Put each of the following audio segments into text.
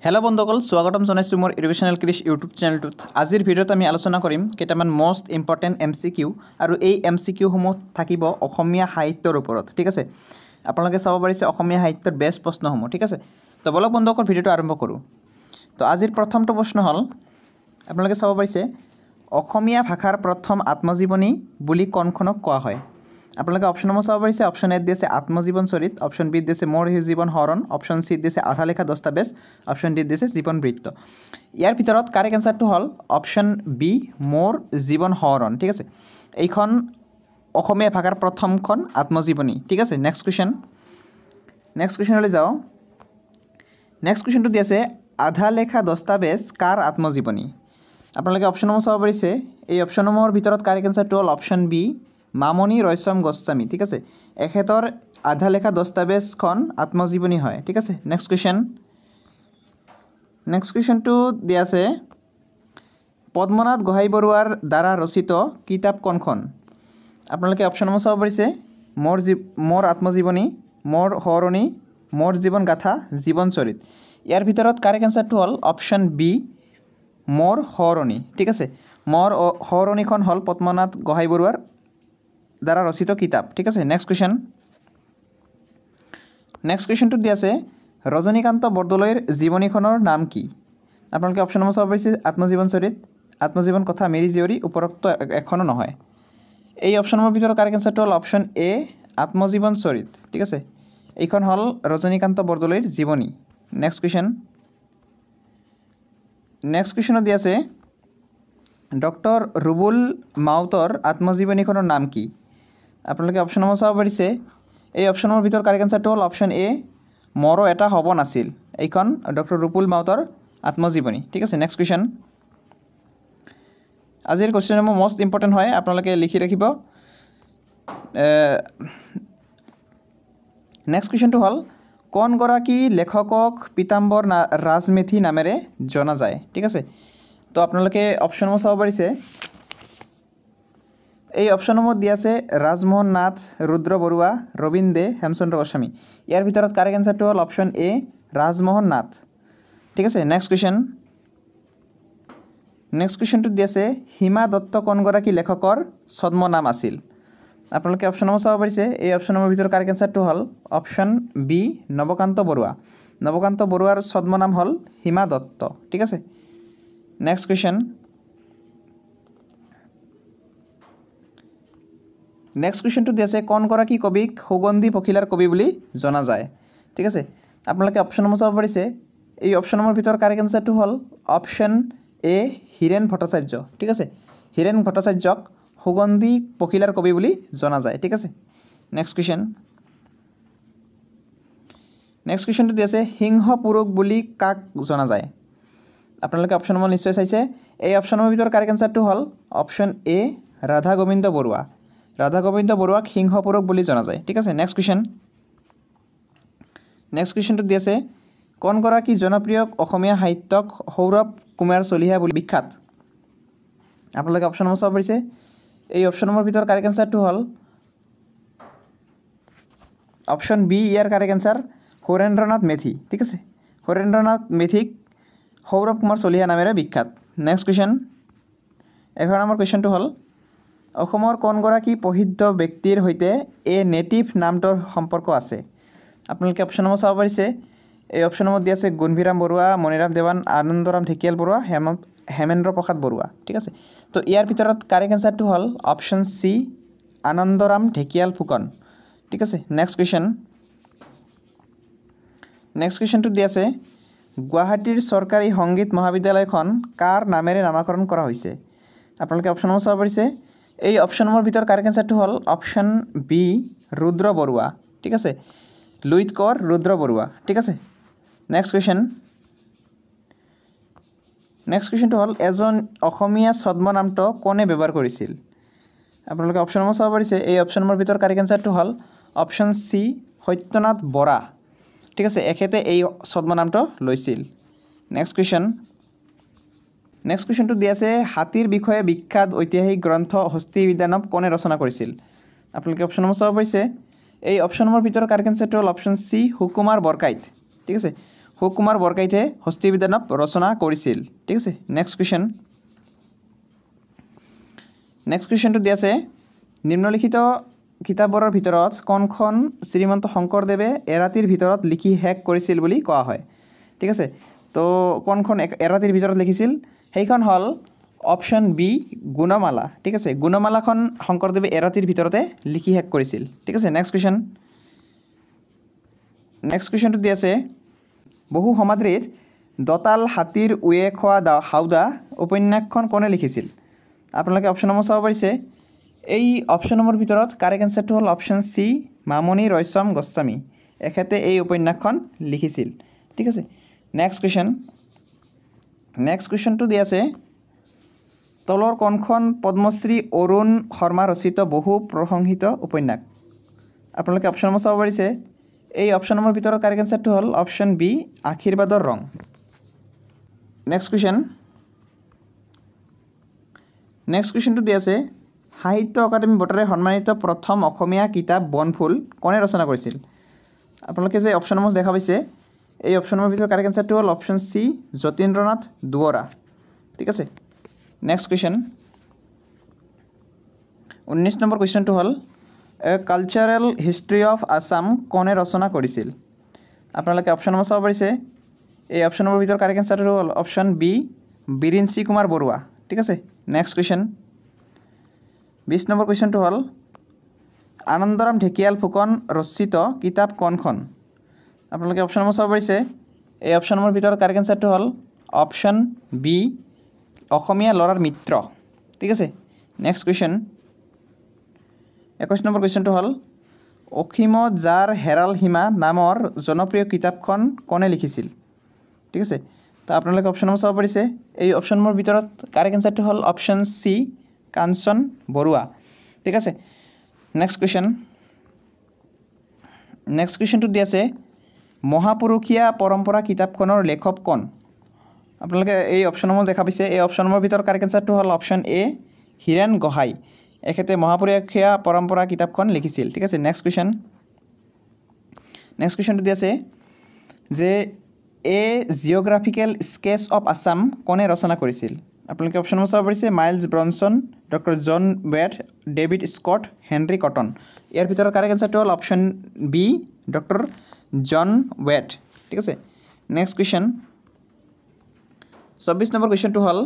hello बंधुসকল स्वागतम जनाइছো मोर educational Krrish YouTube चैनलटुत आजिर भिडिओत आमी आलोचना करिम केटामान मोस्ट इम्पर्टेन्ट एमसीकिউ आरो এই एमसीकिউ সমূह থাকিব অসমীয়া সাহিত্যৰ ওপৰত ঠিক আছে আপোনালোকে চাব পাৰিছে অসমীয়া সাহিত্যৰ বেষ্ট প্ৰশ্নসমূহ ঠিক আছে তো বলক বন্ধুসকল ভিডিওটো আৰম্ভ কৰো তো আজিৰ প্ৰথমটো প্ৰশ্ন হল আপোনালোকে চাব পাৰিছে অসমীয়া ভাষাৰ প্ৰথম আত্মজীৱনী বুলি কোনখনক কোৱা হয় আপোনালোকে অপচন নম্বৰ চাব পাৰিছে অপচন এ দিছে আত্মজীৱন চৰিত অপচন বি দিছে মোৰ জীৱন হৰণ অপচন সি দিছে আধা লেখা দস্তাবেজ অপচন ডি দিছে জীৱন বৃত্ত ইয়াৰ ভিতৰত কাৰেক্ট আনসাৰটো হল অপচন বি মোৰ জীৱন হৰণ ঠিক আছে এইখন অসমীয়া ভাষাৰ প্ৰথমখন আত্মজীৱনী ঠিক আছে নেক্সট কোৱেশ্চনলৈ যাও নেক্সট কোৱেশ্চনটো দিছে আধা লেখা দস্তাবেজ কাৰ আত্মজীৱনী আপোনালোকে অপচন নম্বৰ চাব পাৰিছে এই অপচন নম্বৰৰ ভিতৰত কাৰেক্ট আনসাৰটো হল অপচন বি মামনি ৰয়ছম গোস্বামী ঠিক আছে এখেতৰ আধা লেখা দস্তাবেজখন আত্মজীৱনী হয় ঠিক আছে নেক্সট কোৱেশ্চনটো দিয়া আছে পদ্মনাথ গোহাঁই বৰুৱাৰ দ্বাৰা ৰচিত কিতাপ কোনখন আপোনালোকে অপচন নম্বৰ চাব পাৰিছে মোৰ আত্মজীৱনী মোৰ হৰণী মোৰ জীৱন গাথা জীৱন চৰিত ইয়াৰ ভিতৰত কাৰেক্ট আনসাৰটো হল অপচন বি মোৰ হৰণী ঠিক আছে মোৰ হৰণীখন হল পদ্মনাথ গোহাঁই বৰুৱাৰ দ্বাৰা ৰচিত কিতাপ ঠিক আছে নেক্সট কোৱেশ্চনটো দিয়া আছে ৰজনীকান্ত বৰদলৈৰ জীৱনীখনৰ নাম কি আপোনালোকে অপচন নম্বৰ চাব পাৰিছে আত্মজীৱন চৰিত আত্মজীৱন কথা মেৰি জীয়ৰী উপৰোক্ত এখনো নহয় এই অপচন নম্বৰ ভিতৰত কাৰেক্ট আনসাৰটো হল অপচন এ আত্মজীৱন চৰিত ঠিক আছে এইখন হল ৰজনীকান্ত বৰদলৈৰ জীৱনী নেক্সট কোৱেশ্চনত দিয়া আছে ডক্টৰ ৰুবুল মাউতৰ আত্মজীৱনীখনৰ নাম কি আপোনালোকে অপচন নম্বৰ চাব পাৰিছে এই অপচন নম্বৰ ভিতৰত কাৰেক্ট আনসাৰটো হল অপচন এ মৰো এটা হ'ব নাছিল এইখন ডক্টৰ ৰুবুল মাউতৰ আত্মজীৱনী ঠিক আছে নেক্সট কোৱেশ্চন আজিৰ কোৱেশ্চন নম্বৰ মোষ্ট ইম্পৰ্টেন্ট হয় আপোনালোকে লিখি ৰাখিব নেক্সট কোৱেশ্চনটো হল কোন গৰাকী লেখকক পীতাম্বৰ ৰাজমেথি নামেৰে জনা যায় ঠিক আছে তো আপোনালোকে অপচন নম্বৰ চাব পাৰিছে এই অপচন নম্বৰ দিয়া আছে ৰাজমোহন নাথ ৰুদ্ৰ বৰুৱা ৰবীন দে হেমচন্দ্ৰ গোস্বামী ইয়াৰ ভিতৰত কাৰেক্ট আনসাৰটো হল অপচন এ ৰাজমোহন নাথ ঠিক আছে নেক্সট কোৱেশ্চনটো দিয়া আছে হিমা দত্ত কোন গৰাকী লেখকৰ ছদ্মনাম আছিল আপোনালোকে অপচন নম্বৰ চাব পাৰিছে এই অপচন নম্বৰ ভিতৰত কাৰেক্ট আনসাৰটো হল অপচন বি নৱকান্ত বৰুৱাৰ ছদ্মনাম হল হিমা দত্ত ঠিক আছে নেক্সট কোৱেশ্চনটো দিয়া আছে কোন গৰাকী কবিক সুগন্ধি পখিলাৰ কবি বুলি জনা যায় ঠিক আছে আপোনালোকে অপচন নম্বৰ চাব পাৰিছে এই অপচন নম্বৰ ভিতৰত কাৰেক্ট আনসাৰটো হল অপচন এ হীৰেণ ভট্টাচাৰ্য ঠিক আছে হীৰেণ ভট্টাচাৰ্যক সুগন্ধি পখিলাৰ কবি বুলি জনা যায় ঠিক আছে নেক্সট কোৱেশ্চনটো দিয়া আছে সিংহ পুৰুষ বুলি কাক জনা যায় আপোনালোকে অপচন নম্বৰ নিশ্চয় চাইছে এই অপচন নম্বৰ ভিতৰত কাৰেক্ট আনসাৰটো হল অপচন এ ৰাধা গোবিন্দ বৰুৱাক সিংহ পুৰুষ বুলি জনা যায় ঠিক আছে নেক্সট কুৱেশ্যনটো দি আছে কোন গৰাকী জনপ্ৰিয় অসমীয়া সাহিত্যক সৌৰভ কুমাৰ চলিহা বুলি বিখ্যাত আপোনালোকে অপচন নম্বৰ চাব পাৰিছে এই অপচন নম্বৰ ভিতৰত কাৰেক্ট আনসাৰটো হল অপচন বি ইয়াৰ কাৰেক্ট আনসাৰ হৰেন্দ্ৰনাথ মেধি ঠিক আছে হৰেন্দ্ৰনাথ মেধিক সৌৰভ কুমাৰ চলিহা নামেৰে বিখ্যাত নেক্সট কুৱেশ্যন 11 নম্বৰ কুৱেশ্যনটো হল অসমৰ কোন গৰাকী প্ৰসিদ্ধ ব্যক্তিৰ সৈতে এ নেটিভ নামটোৰ সম্পৰ্ক আছে আপোনালোকে অপচন নম্বৰ চাব পাৰিছে এই অপচন নম্বৰ দিয়া আছে গুণভিৰাম বৰুৱা মণিৰাম দেৱান আনন্দৰাম ঢেকিয়াল বৰুৱা হেমেন্দ্ৰ প্ৰসাদ বৰুৱা ঠিক আছে তো ইয়াৰ ভিতৰত কাৰেক্ট আনসাৰটো হল অপচন সি আনন্দৰাম ঢেকিয়াল ফুকন ঠিক আছে নেক্সট কুৱেশ্যনটো দিয়া আছে গুৱাহাটীৰ চৰকাৰী সংগীত মহাবিদ্যালয়খন কাৰ নামেৰে নামকৰণ কৰা হৈছে আপোনালোকে অপচন নম্বৰ চাব পাৰিছে এই অপচন নম্বৰ ভিতৰত কাৰেক্ট আনসাৰটো হল অপচন বি ৰুদ্ৰ বৰুৱা ঠিক আছে লুইত কৰ ৰুদ্ৰ বৰুৱা ঠিক আছে নেক্সট কুৱেশ্যনটো হল এজন অসমীয়া ছদ্মনামটো কোনে ব্যৱহাৰ কৰিছিল আপোনালোকে অপচন নম্বৰ চাব পাৰিছে এই অপচন নম্বৰ ভিতৰত কাৰেক্ট আনসাৰটো হল অপচন সি সত্যনাথ বৰা ঠিক আছে এখেতে এই ছদ্মনামটো লৈছিল নেক্সট কুৱেশ্যনটো দিয়া আছে হাতীৰ বিষয়ে বিখ্যাত ঐতিহাসিক গ্ৰন্থ হস্তি বিদ্যানৱ কোনে ৰচনা কৰিছিল আপোনালোকে অপচন নম্বৰ চাব পাৰিছে এই অপচন নম্বৰ ভিতৰত কাৰেক্ট আনসাৰটো হল অপচন সি সুকুমাৰ বৰকাইত ঠিক আছে সুকুমাৰ বৰকাইতে হস্তিবিদানক ৰচনা কৰিছিল ঠিক আছে নেক্সট কুৱেশ্যনটো দিয়া আছে নিম্নলিখিত কিতাপবোৰৰ ভিতৰত কোনখন শ্ৰীমন্ত শংকৰদেৱে এৰাতিৰ ভিতৰত লিখি শেষ কৰিছিল বুলি কোৱা হয় ঠিক আছে তো কোনখন এৰাতিৰ ভিতৰত লিখিছিল সেইখন হ'ল অপশ্যন বি গুণমালা ঠিক আছে গুণমালাখন শংকৰদেৱে এৰাতিৰ ভিতৰতে লিখি শেষ কৰিছিল ঠিক আছে নেক্সট কুৱেশ্যনটো দিয়া আছে বহু সমাদৃত দতাল হাতীৰ উয়ে খোৱা হাওদা উপন্যাসখন কোনে লিখিছিল আপোনালোকে অপশ্যনসমূহ চাব পাৰিছে এই অপশ্যনসমূহৰ ভিতৰত কাৰেক্ট এনচাৰটো হ'ল অপশ্যন চি মামণি ৰয়ছম গোস্বামী এখেতে এই উপন্যাসখন লিখিছিল ঠিক আছে নেক্সট কুৱেশ্যনটো দিয়া আছে তলৰ কোনখন পদ্মশ্ৰী অৰুণ শৰ্মা ৰচিত বহু প্ৰশংসিত উপন্যাস আপোনালোকে অপশ্যনসমূহ চাব পাৰিছে এই অপশ্যনসমূহৰ ভিতৰত কাৰেক্ট এনচাৰটো হ'ল অপশ্যন বি আশীৰ্বাদৰ ৰং নেক্সট কুৱেশ্যনটো দিয়া আছে সাহিত্য অকাডেমী বঁটাৰে সন্মানিত প্ৰথম অসমীয়া কিতাপ বনফুল কোনে ৰচনা কৰিছিল আপোনালোকে যে অপশ্যনসমূহ দেখা পাইছে এই অপশ্যনসমূহৰ ভিতৰত কাৰেক্ট এনচাৰটো হ'ল অপশ্যন চি যতীন্দ্ৰনাথ দুৱৰা ঠিক আছে নেক্সট কুৱেশ্যন 19 নম্বৰ কুৱেশ্যনটো হ'ল এ কালচাৰেল হিষ্ট্ৰী অফ আছাম কোনে ৰচনা কৰিছিল আপোনালোকে অপশ্যনসমূহ চাব পাৰিছে এই অপশ্যনসমূহৰ ভিতৰত কাৰেক্ট এনচাৰটো হ'ল অপশ্যন বি বিৰিঞ্চি কুমাৰ বৰুৱা ঠিক আছে নেক্সট কুৱেশ্যন 20 নম্বৰ কুৱেশ্যনটো হ'ল আনন্দৰাম ঢেকিয়াল ফুকন ৰচিত কিতাপ কোনখন আপোনালোকে অপশ্যনসমূহ চাব পাৰিছে এই অপশ্যনসমূহৰ ভিতৰত কাৰেক্ট এনচাৰটো হ'ল অপশ্যন বি অসমীয়া ল'ৰাৰ মিত্ৰ ঠিক আছে নেক্সট কুৱেশ্যন 21 নম্বৰ কুৱেশ্যনটো হ'ল অসীমত যাৰ হেৰাল সীমা নামৰ জনপ্ৰিয় কিতাপখন কোনে লিখিছিল ঠিক আছে তো আপোনালোকে অপশ্যনসমূহ চাব পাৰিছে এই অপশ্যনসমূহৰ ভিতৰত কাৰেক্ট এনচাৰটো হ'ল অপশ্যন চি কাঞ্চন বৰুৱা ঠিক আছে নেক্সট কুৱেশ্যনটো দিয়া আছে মহাপুৰুষীয়া পৰম্পৰা কিতাপখনৰ লেখক কোন আপোনালোকে এই অপশ্যনসমূহ দেখা পাইছে এই অপশ্যনসমূহৰ ভিতৰত কাৰেক্ট এনচাৰটো হ'ল অপশ্যন এ হীৰেণ গোহাঁই এখেতে মহাপুৰুষীয়া পৰম্পৰা কিতাপখন লিখিছিল ঠিক আছে নেক্সট কুৱেশ্যনটো দিয়া আছে যে a geographical sketch of Assam কোনে ৰচনা কৰিছিল আপোনালোকে অপশ্যনসমূহ চাব পাৰিছে Miles Bronson doctor John Wade David Scott Henry Cotton ইয়াৰ ভিতৰত কাৰেক্ট এনচাৰটো হ'ল option B doctor John Wade ঠিক আছে নেক্সট কুৱেশ্যন 24 নম্বৰ কুৱেশ্যনটো হ'ল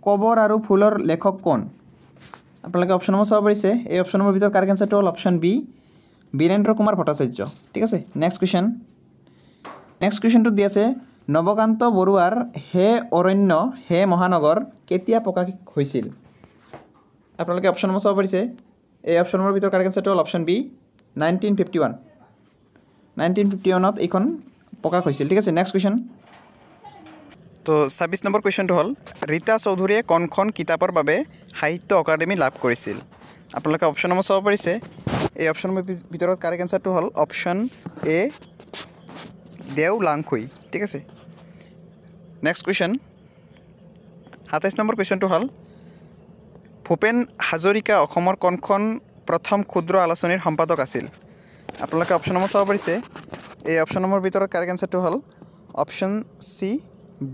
কবৰ আৰু ফুলৰ লেখক কোন আপোনালোকে অপশ্যনসমূহ চাব পাৰিছে এই অপশ্যনসমূহৰ ভিতৰত কাৰেক্ট এনচাৰটো হ'ল অপশ্যন বি বীৰেন্দ্ৰ কুমাৰ ভট্টাচাৰ্য ঠিক আছে নেক্সট কুৱেশ্যনটো দি আছে নৱকান্ত বৰুৱাৰ হে অৰণ্য হে মহানগৰ কেতিয়া প্ৰকাশ হৈছিল আপোনালোকে অপশ্যনসমূহ চাব পাৰিছে এই অপশ্যনসমূহৰ ভিতৰত কাৰেক্ট এনচাৰটো হ'ল অপশ্যন বি 1951ত এইখন প্ৰকাশ হৈছিল ঠিক আছে নেক্সট কুৱেশ্যন তো 26 নম্বৰ কুৱেশ্যনটো হ'ল ৰীতা চৌধুৰীয়ে কোনখন কিতাপৰ বাবে সাহিত্য অকাডেমী লাভ কৰিছিল আপোনালোকে অপশ্যনসমূহ চাব পাৰিছে এই অপশ্যনসমূহৰ ভিতৰত কাৰেক্ট এনচাৰটো হ'ল অপশ্যন এ দেও লাংখুই ঠিক আছে নেক্সট কুৱেশ্যন 27 নম্বৰ কুৱেশ্যনটো হ'ল ভূপেন হাজৰিকা অসমৰ কোনখন প্ৰথম ক্ষুদ্ৰ আলোচনীৰ সম্পাদক আছিল আপোনালোকে অপশ্যনসমূহ চাব পাৰিছে এই অপশ্যনসমূহৰ ভিতৰত কাৰেক্ট এনচাৰটো হ'ল অপশ্যন চি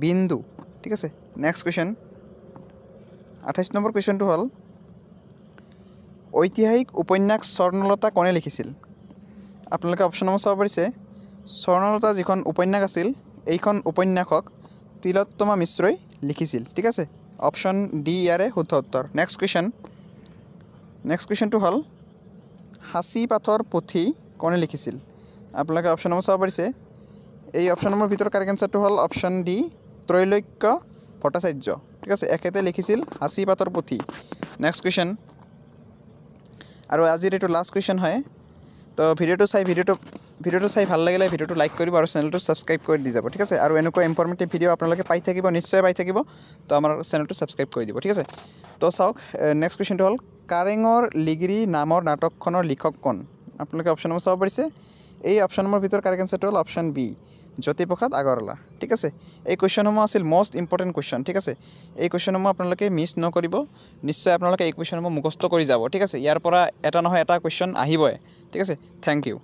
বিন্দু ঠিক আছে নেক্সট কুৱেশ্যন 28 নম্বৰ কুৱেশ্যনটো হ'ল ঐতিহাসিক উপন্যাস স্বৰ্ণলতা কোনে লিখিছিল আপোনালোকে অপশ্যনসমূহ চাব পাৰিছে স্বৰ্ণলতা যিখন উপন্যাস আছিল এইখন উপন্যাসক তিলোত্তমা মিশ্ৰই লিখিছিল ঠিক আছে অপশ্যন ডি ইয়াৰে শুদ্ধ উত্তৰ নেক্সট কুৱেশ্যনটো হ'ল সাঁচি পাথৰ পুথি কোনে লিখিছিল আপোনালোকে অপশ্যনসমূহ চাব পাৰিছে এই অপশ্যনসমূহৰ ভিতৰত কাৰেক্ট এনচাৰটো হ'ল অপশ্যন ডি ত্ৰৈলোক্য ভট্টাচাৰ্য ঠিক আছে এখেতে লিখিছিল সাঁচি পাথৰ পুথি নেক্সট কুৱেশ্যন আৰু আজিৰ এইটো লাষ্ট কুৱেশ্যন হয় তো ভিডিঅ'টো চাই ভাল লাগিলে ভিডিঅ'টো লাইক কৰিব আৰু চেনেলটো ছাবস্ক্ৰাইব কৰি দি যাব ঠিক আছে আৰু এনেকুৱা ইনফৰ্মেটিভ ভিডিঅ' আপোনালোকে পাই থাকিব নিশ্চয় পাই থাকিব তো আমাৰ চেনেলটো ছাবস্ক্ৰাইব কৰি দিব ঠিক আছে তো চাওক নেক্সট কুৱেশ্যনটো হ'ল কাৰেঙৰ লিগিৰি নামৰ নাটকখনৰ লিখক কোন আপোনালোকে অপশ্যনসমূহ চাব পাৰিছে এই অপশ্যনসমূহৰ ভিতৰত কাৰেক্ট এনচাৰটো হ'ল অপশ্যন বি জ্যোতিপ্ৰসাদ আগৰৱালা ঠিক আছে এই কুৱেশ্যনসমূহ আছিল মষ্ট ইম্পৰ্টেণ্ট কুৱেশ্যন ঠিক আছে এই কুৱেশ্যনসমূহ আপোনালোকে মিছ নকৰিব নিশ্চয় আপোনালোকে এই কুৱেশ্যনসমূহ মুখস্থ কৰি যাব ঠিক আছে ইয়াৰ পৰা এটা নহয় এটা কুৱেশ্যন আহিবই ঠিক আছে থেংক ইউ